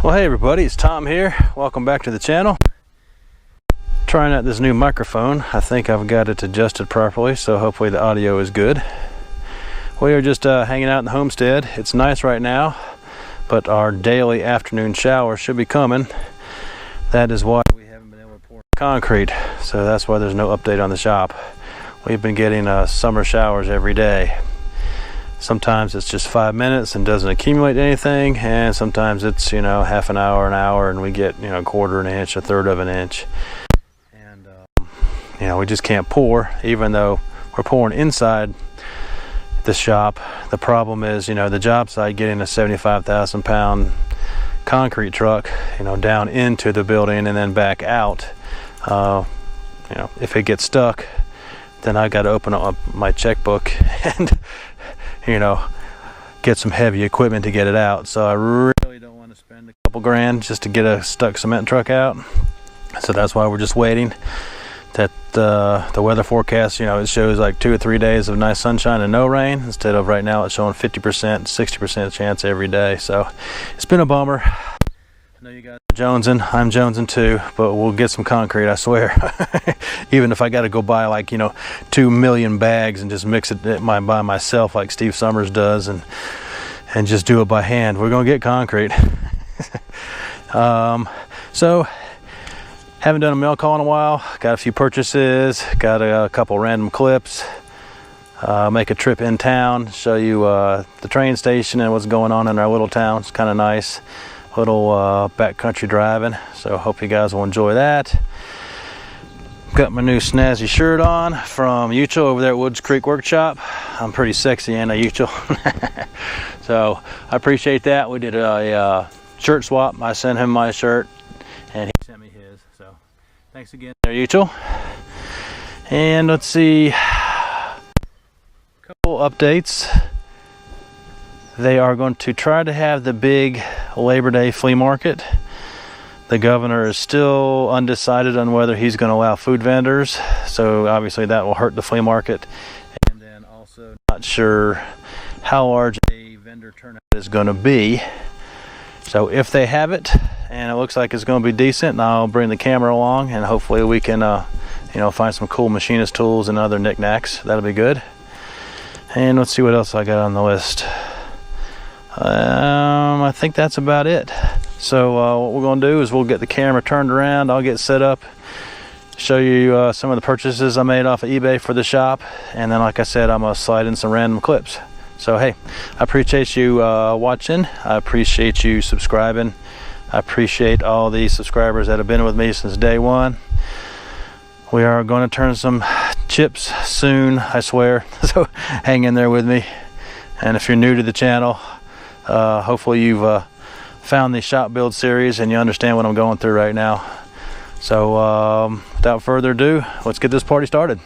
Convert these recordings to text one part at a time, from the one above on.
Well, hey everybody, it's Tom here. Welcome back to the channel. Trying out this new microphone. I think I've got it adjusted properly, so hopefully the audio is good. We are just hanging out in the homestead. It's nice right now, but our daily afternoon shower should be coming. That is why we haven't been able to pour concrete, so that's why there's no update on the shop. We've been getting summer showers every day. Sometimes it's just 5 minutes and doesn't accumulate anything, and sometimes it's, you know, half an hour, and we get, you know, a quarter of an inch, a third of an inch. And you know, we just can't pour, even though we're pouring inside the shop. The problem is, you know, the job site getting a 75,000 pound concrete truck, you know, down into the building and then back out. You know, if it gets stuck, then I got to open up my checkbook and, you know, get some heavy equipment to get it out. So I really don't want to spend a couple grand just to get a stuck cement truck out. So that's why we're just waiting. That the weather forecast, you know, it shows like 2 or 3 days of nice sunshine and no rain, instead of right now it's showing 50%, 60% chance every day. So it's been a bummer. I know you guys are jonesing, I'm jonesing too, but we'll get some concrete, I swear. Even if I got to go buy, like, you know, 2 million bags and just mix it by myself like Steve Summers does, and just do it by hand, we're gonna get concrete. So haven't done a mail call in a while. Got a few purchases, got a couple random clips. Make a trip in town, show you the train station and what's going on in our little town. It's kind of nice. Little backcountry driving, so hope you guys will enjoy that. Got my new snazzy shirt on from Uchel over there at Woods Creek Workshop. I'm pretty sexy, ain't I, Uchel? So I appreciate that. We did a shirt swap. I sent him my shirt and he sent me his, so thanks again there, Uchel. And let's see, a couple updates. They are going to try to have the big Labor Day flea market. The governor is still undecided on whether he's going to allow food vendors, so obviously that will hurt the flea market. And then also not sure how large a vendor turnout is going to be. So if they have it and it looks like it's going to be decent, I'll bring the camera along and hopefully we can you know, find some cool machinist tools and other knickknacks. That'll be good. And let's see what else I got on the list. I think that's about it. So what we're going to do is we'll get the camera turned around, I'll get set up, show you some of the purchases I made off of eBay for the shop, and then, like I said, I'm going to slide in some random clips. So hey, I appreciate you watching, I appreciate you subscribing, I appreciate all the subscribers that have been with me since day one. We are going to turn some chips soon, I swear, so hang in there with me. And if you're new to the channel, hopefully you've found the shop build series and you understand what I'm going through right now. So without further ado, let's get this party started.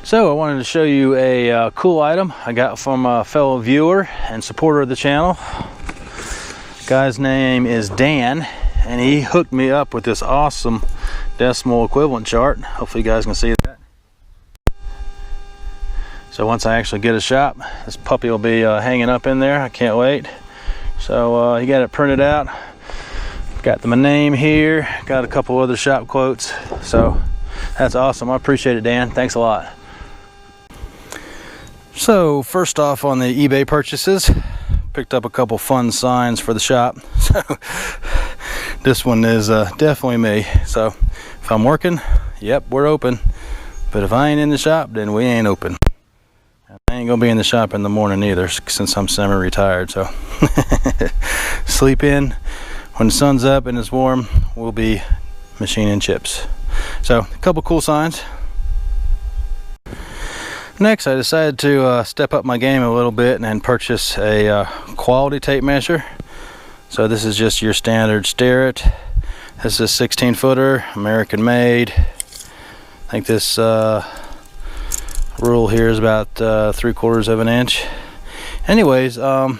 So I wanted to show you a cool item I got from a fellow viewer and supporter of the channel. Guy's name is Dan, and he hooked me up with this awesome decimal equivalent chart. Hopefully you guys can see that. So once I actually get a shop, this puppy will be hanging up in there. I can't wait. So he got it printed out. Got my name here. Got a couple other shop quotes. So that's awesome. I appreciate it, Dan. Thanks a lot. So first off, on the eBay purchases, picked up a couple fun signs for the shop. So this one is definitely me. So if I'm working, yep, we're open. But if I ain't in the shop, then we ain't open. I ain't gonna be in the shop in the morning either, since I'm semi-retired. So sleep in when the sun's up and it's warm. We'll be machining chips. So a couple cool signs. Next, I decided to step up my game a little bit and purchase a quality tape measure. So this is just your standard Starrett. This is a 16 footer, American made. I think this rule here is about 3/4 of an inch. Anyways, look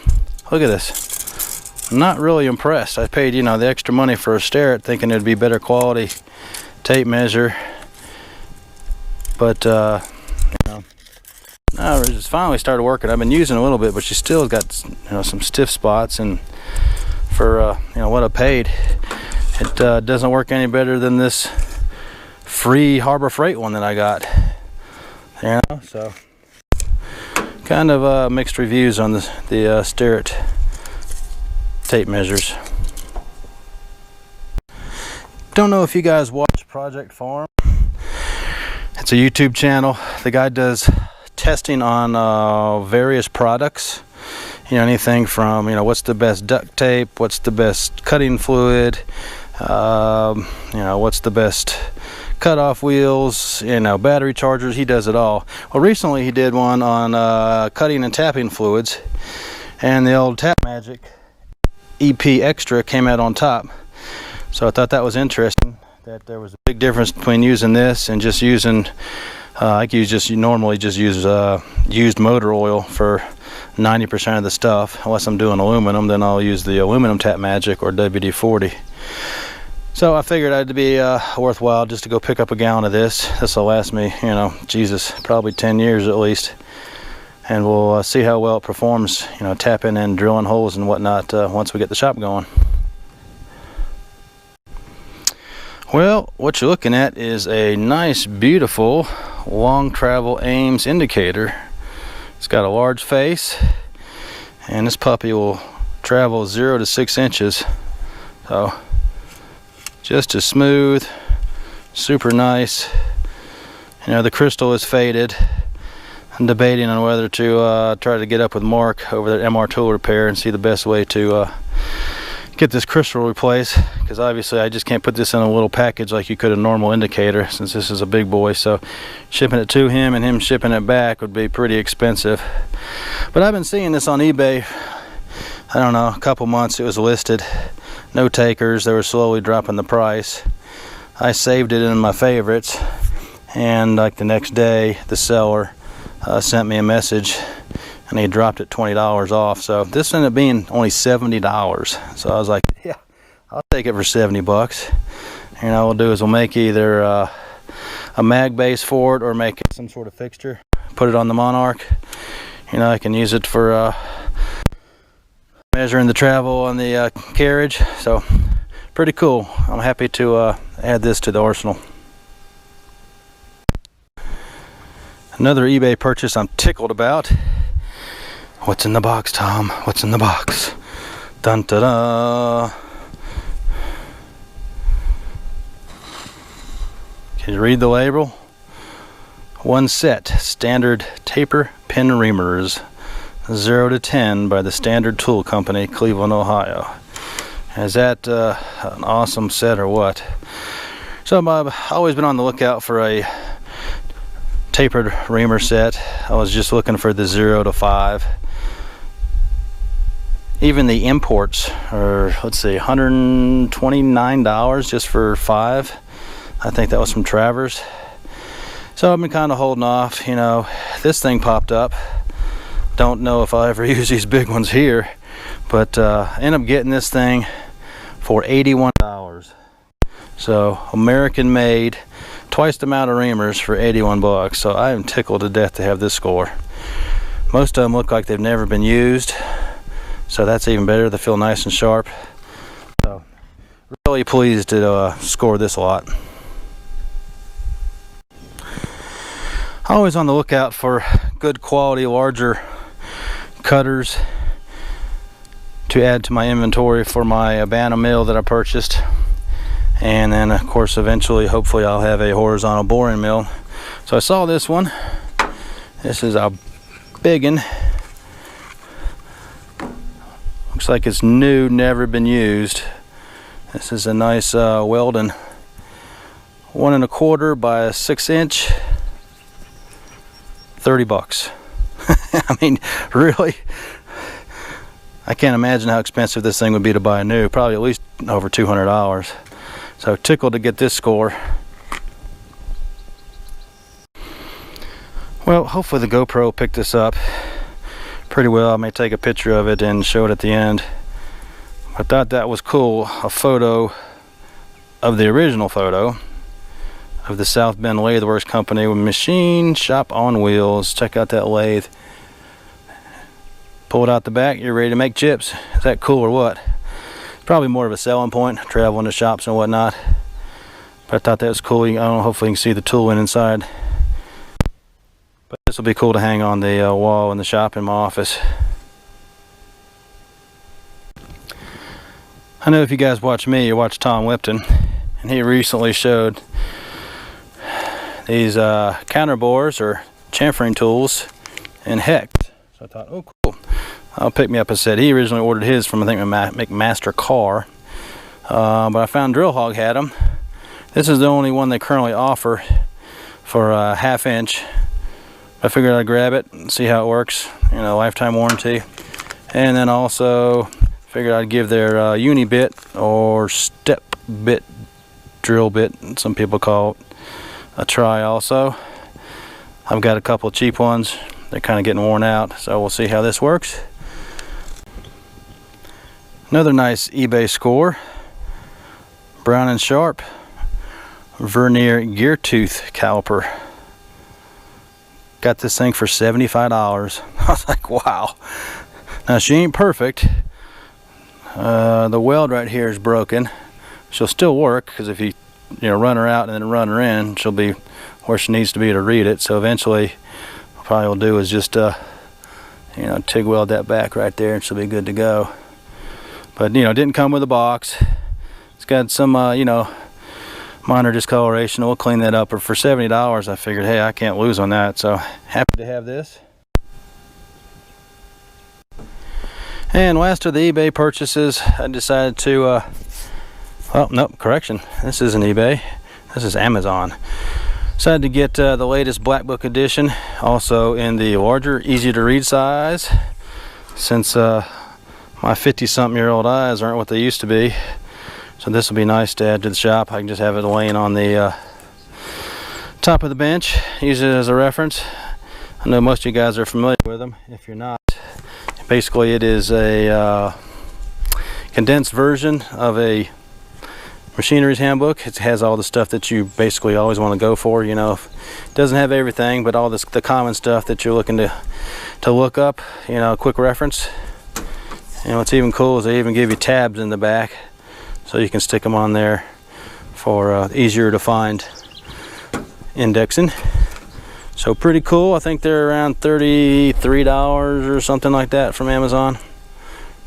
at this. I'm not really impressed. I paid, you know, the extra money for a Starrett thinking it'd be better quality tape measure, but you know, Just finally started working. I've been using a little bit, but she still got some stiff spots, and for what I paid, it doesn't work any better than this free Harbor Freight one that I got. So kind of mixed reviews on the Starrett tape measures. Don't know if you guys watch Project Farm. It's a YouTube channel. The guy does testing on various products. Anything from what's the best duct tape, what's the best cutting fluid, what's the best cutoff wheels, battery chargers. He does it all. Well, recently he did one on cutting and tapping fluids, and the old TapMagic EP Extra came out on top. So I thought that was interesting, that there was a big difference between using this and just using I normally just use used motor oil for 90% of the stuff. Unless I'm doing aluminum, then I'll use the aluminum TapMagic or WD-40. So I figured it'd be worthwhile just to go pick up a gallon of this. This will last me, probably 10 years at least. And we'll see how well it performs, tapping and drilling holes and whatnot once we get the shop going. Well, what you're looking at is a nice, beautiful, long travel Ames indicator. It's got a large face, and this puppy will travel 0 to 6 inches. So, just as smooth, super nice. The crystal is faded. I'm debating on whether to try to get up with Mark over at MR Tool Repair and see the best way to get this crystal replaced, because obviously I just can't put this in a little package like you could a normal indicator, since this is a big boy. So shipping it to him and him shipping it back would be pretty expensive. But I've been seeing this on eBay, I don't know, a couple months. It was listed, no takers. They were slowly dropping the price. I saved it in my favorites, and like the next day the seller sent me a message, and he dropped it $20 off. So this ended up being only $70. So I was like, yeah, I'll take it for 70 bucks. And what we'll do is we'll make either a mag base for it, or make it some sort of fixture, put it on the Monarch. I can use it for measuring the travel on the carriage. So pretty cool. I'm happy to add this to the arsenal. Another eBay purchase I'm tickled about. What's in the box, Tom? What's in the box? Dun da da. Can you read the label? One set, standard taper pin reamers, 0 to 10 by the Standard Tool Company, Cleveland, Ohio. Is that an awesome set or what? So I've always been on the lookout for a tapered reamer set. I was just looking for the 0 to 5. Even the imports are, let's see, $129 just for 5. I think that was from Travers. So I've been kind of holding off. This thing popped up. Don't know if I'll ever use these big ones here, but I ended up getting this thing for $81. So American made, twice the amount of reamers for 81 bucks. So I am tickled to death to have this score. Most of them look like they've never been used, so that's even better. They feel nice and sharp. So really pleased to score this lot. Always on the lookout for good quality, larger cutters to add to my inventory for my Abana mill that I purchased. And then of course eventually, hopefully, I'll have a horizontal boring mill. So I saw this one. This is a big one. Looks like it's new, never been used. This is a nice Weldon 1 1/4 by a 6 inch. 30 bucks. I mean, really? I can't imagine how expensive this thing would be to buy new. Probably at least over $200. So tickled to get this score. Well, hopefully the GoPro will pick this up pretty well. I may take a picture of it and show it at the end. I thought that was cool. A photo of the original photo of the South Bend Lathe Works Company with machine shop on wheels. Check out that lathe. Pull it out the back, you're ready to make chips. Is that cool or what? Probably more of a selling point, traveling to shops and whatnot. But I thought that was cool. I don't know, hopefully you can see the tooling inside. But this will be cool to hang on the wall in the shop in my office. I know if you guys watch me, you watch Tom Lipton, and he recently showed these counter bores or chamfering tools in hex. So I thought, oh cool, I'll pick me up a set. He originally ordered his from, I think, McMaster Car, but I found Drill Hog had them. This is the only one they currently offer for a 1/2 inch. I figured I'd grab it and see how it works, you know, lifetime warranty. And then also figured I'd give their uni bit or step bit, drill bit, some people call it, a try also. I've got a couple of cheap ones. They're kind of getting worn out, so we'll see how this works. Another nice eBay score. Brown & Sharp Vernier gear tooth caliper. Got this thing for $75. I was like, wow. Now she ain't perfect. The weld right here is broken. She'll still work, because if you run her out and then run her in, she'll be where she needs to be to read it. So eventually what probably will do is just TIG weld that back right there and she'll be good to go. But didn't come with a box. It's got some minor discoloration. We'll clean that up, but for $70 I figured, hey, I can't lose on that, so happy to have this. And last of the eBay purchases, I decided to well, nope, correction, this isn't eBay, this is Amazon. Decided to get the latest Black Book edition, also in the larger, easy to read size, since my 50-something-year-old eyes aren't what they used to be. So this will be nice to add to the shop. I can just have it laying on the top of the bench, use it as a reference. I know most of you guys are familiar with them. If you're not, basically it is a condensed version of a machinery's handbook. It has all the stuff that you basically always want to go for. It doesn't have everything, but all the common stuff that you're looking to look up. Quick reference. And what's even cool is they even give you tabs in the back, so you can stick them on there for easier to find indexing. So pretty cool. I think they're around $33 or something like that from Amazon.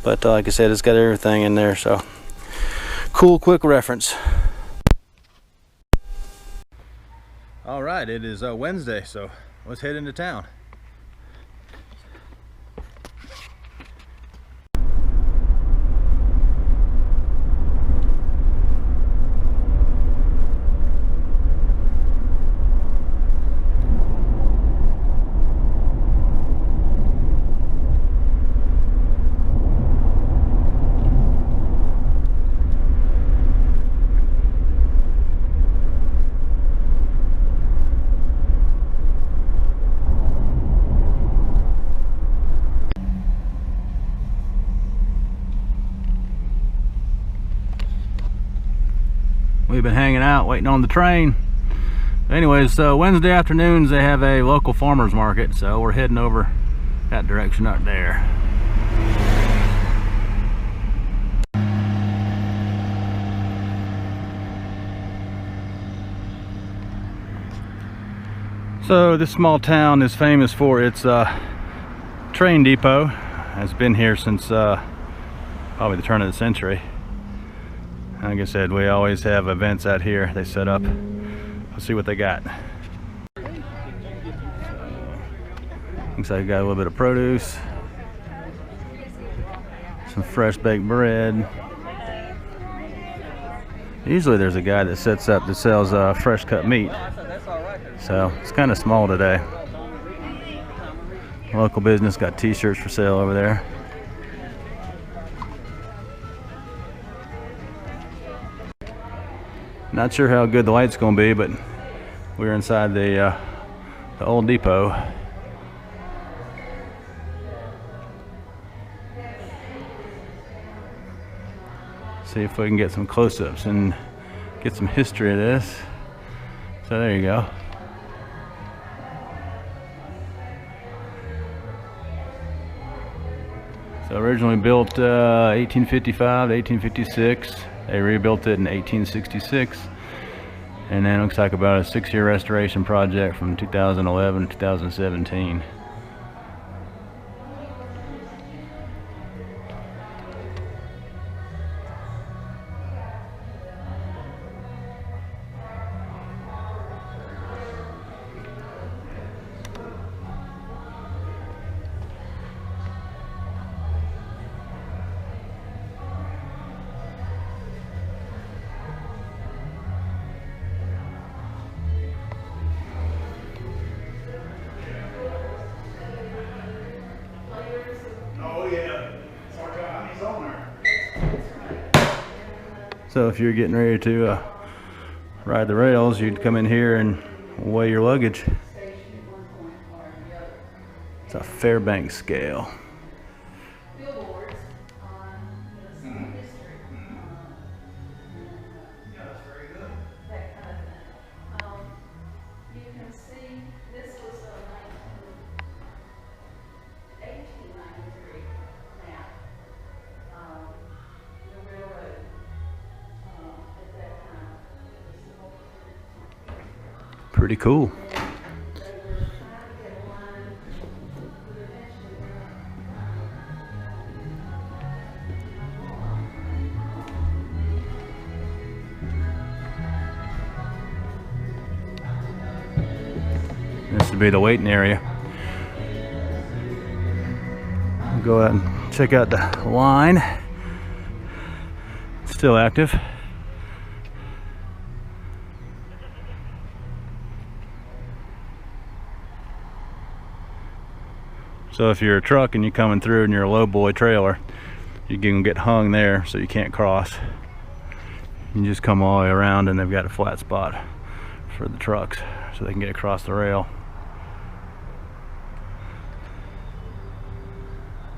But like I said, it's got everything in there. So cool, quick reference. All right, it is Wednesday, so let's head into town. We've been hanging out waiting on the train. Anyways, Wednesday afternoons they have a local farmers market, so we're heading over that direction up there. So this small town is famous for its train depot. It's been here since probably the turn of the century. Like I said, we always have events out here they set up. Let's see what they got. Looks like I got a little bit of produce, some fresh baked bread. Usually there's a guy that sets up that sells fresh cut meat, so it's kind of small today. Local business got t-shirts for sale over there. Not sure how good the light's gonna be, but we're inside the old depot. See if we can get some close-ups and get some history of this. So there you go. So originally built 1855 to 1856. They rebuilt it in 1866. And then it looks like about a 6-year restoration project from 2011 to 2017. So if you're getting ready to ride the rails, you'd come in here and weigh your luggage. It's a Fairbanks scale. Pretty cool. This would be the waiting area. I'll go out and check out the line. It's still active. So if you're a truck and you're coming through and you're a low boy trailer, you can get hung there so you can't cross. You just come all the way around and they've got a flat spot for the trucks so they can get across the rail.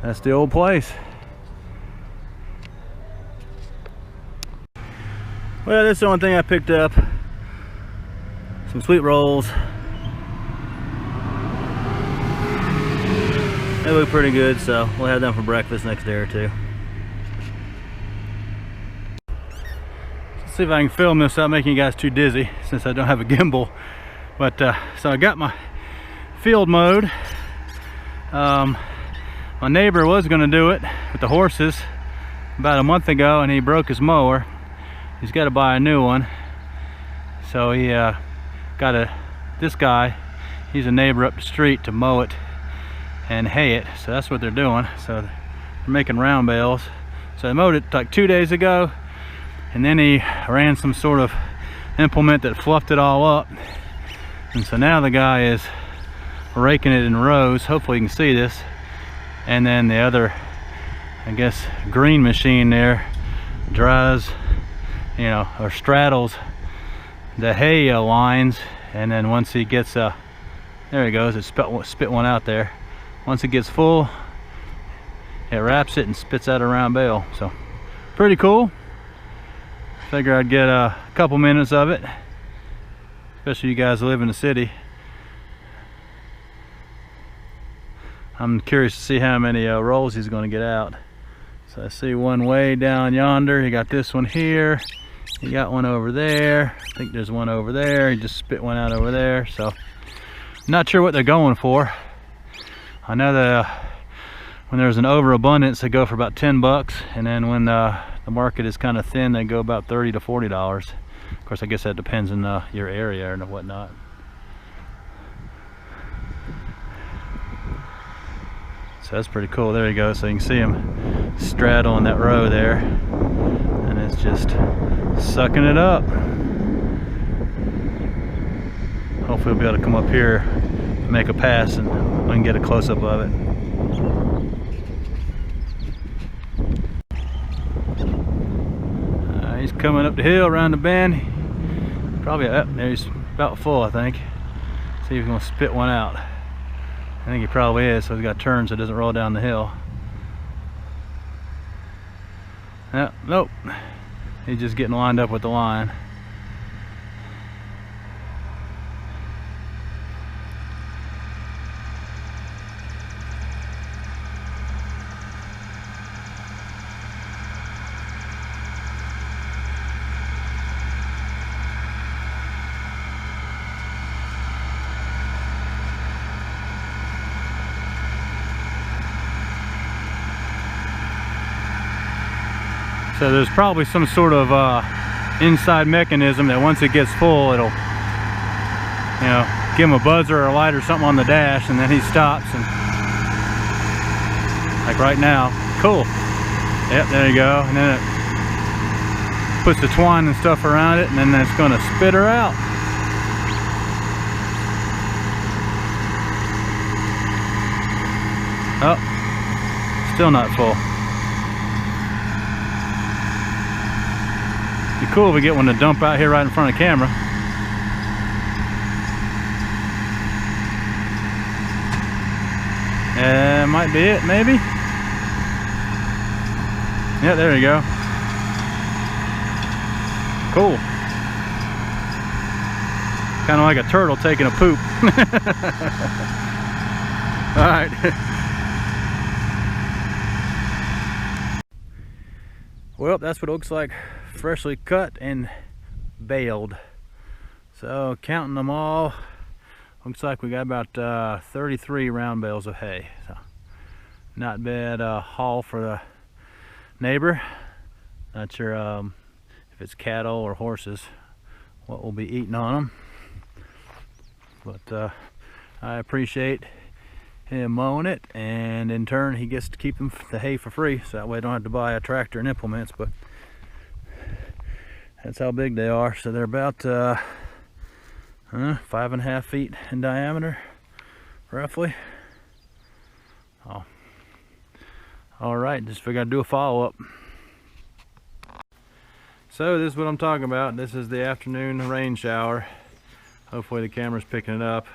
That's the old place. Well, that's the only thing I picked up. Some sweet rolls. They look pretty good, so we'll have them for breakfast next day or two. Let's see if I can film this without making you guys too dizzy, since I don't have a gimbal. But so I got my field mowed. My neighbor was going to do it with the horses about a month ago, and he broke his mower. He's got to buy a new one. So he got this guy. He's a neighbor up the street to mow it and hay it. So that's what they're doing. So they're making round bales. So I mowed it like 2 days ago, and then he ran some sort of implement that fluffed it all up, and so now the guy is raking it in rows. Hopefully you can see this. And then the other, I guess, green machine there dries, you know, or straddles the hay lines. And then once he gets there he goes, it spit one out there. Once it gets full, it wraps it and spits out a round bale. So pretty cool. Figure I'd get a couple minutes of it, especially you guys who live in the city. I'm curious to see how many rolls he's going to get out. So I see one way down yonder. He got this one here. He got one over there. I think there's one over there. He just spit one out over there. So not sure what they're going for. I know that when there's an overabundance, they go for about 10 bucks, and then when the market is kind of thin, they go about $30 to $40. Of course, I guess that depends on your area and whatnot. So that's pretty cool. There you go. So you can see him straddling that row there, and it's just sucking it up. Hopefully we'll be able to come up here and make a pass and we can get a close-up of it. He's coming up the hill around the bend. Probably up there. He's about full, I think. See if he's gonna spit one out. I think he probably is, so he's got to turn so it doesn't roll down the hill. Nope. He's just getting lined up with the line. So there's probably some sort of inside mechanism that once it gets full, it'll, you know, give him a buzzer or a light or something on the dash, and then he stops. And like right now, cool. Yep, there you go. And then it puts the twine and stuff around it, and then it's going to spit her out. Oh, still not full. Be cool if we get one to dump out here right in front of the camera. Might be it, maybe. Yeah, there you go. Cool. Kind of like a turtle taking a poop. All right. Well, that's what it looks like, freshly cut and baled. So counting them all, looks like we got about 33 round bales of hay. So not bad haul for the neighbor. Not sure if it's cattle or horses, what we'll be eating on them. But I appreciate him mowing it, and in turn he gets to keep the hay for free, so that way I don't have to buy a tractor and implements. But that's how big they are. So they're about 5.5 feet in diameter, roughly. Oh, all right, just figured I'd do a follow-up. So this is what I'm talking about. This is the afternoon rain shower. Hopefully the camera's picking it up.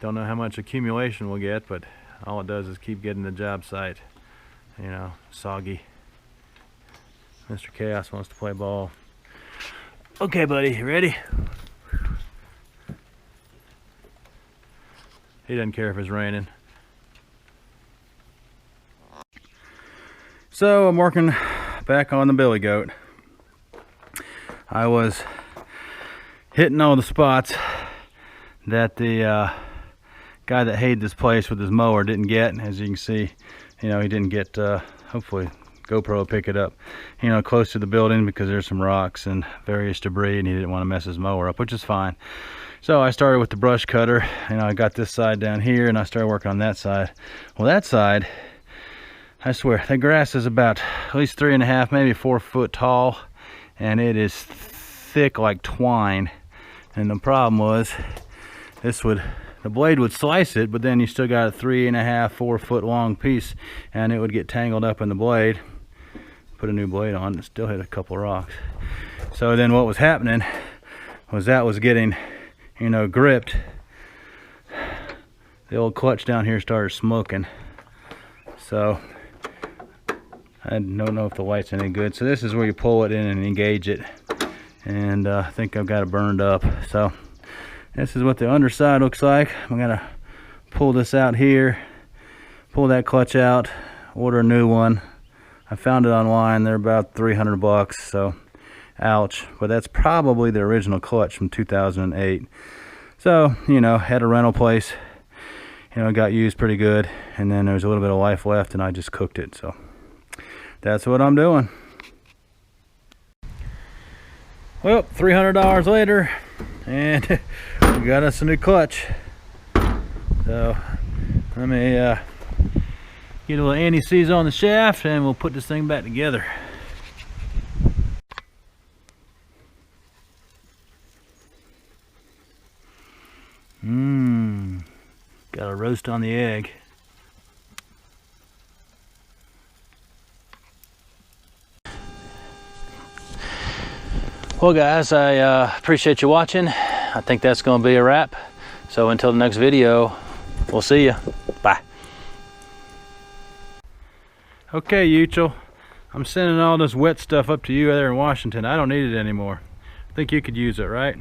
Don't know how much accumulation we'll get, but all it does is keep getting the job site, you know, soggy. Mr. Chaos wants to play ball. Okay, buddy, you ready? He doesn't care if it's raining. So I'm working back on the billy goat. I was hitting all the spots that the guy that hayed this place with his mower didn't get. As you can see, you know, he didn't get, hopefully GoPro will pick it up, you know, close to the building, because there's some rocks and various debris, and he didn't want to mess his mower up, which is fine. So I started with the brush cutter, and I got this side down here, and I started working on that side. Well, that side, I swear, the grass is about at least 3.5, maybe 4 foot tall, and it is thick like twine. And the problem was, the blade would slice it, but then you still got a 3.5, 4 foot long piece, and it would get tangled up in the blade. Put a new blade on, and still hit a couple rocks. So then what was happening was that was getting, you know, gripped. The old clutch down here started smoking. So I don't know if the light's any good. So this is where you pull it in and engage it. And I think I've got it burned up. So this is what the underside looks like. I'm gonna pull this out here, pull that clutch out, order a new one. I found it online. They're about 300 bucks, so ouch. But that's probably the original clutch from 2008. So, you know, had a rental place, you know, it got used pretty good, and then there was a little bit of life left, and I just cooked it. So that's what I'm doing. Well, $300 later, and we got us a new clutch. So let me get a little anti-seize on the shaft, and we'll put this thing back together. Got a roast on the egg. Well guys, I appreciate you watching. I think that's going to be a wrap. So until the next video, we'll see you. Bye. Okay, Uchel, I'm sending all this wet stuff up to you there in Washington. I don't need it anymore. I think you could use it, right?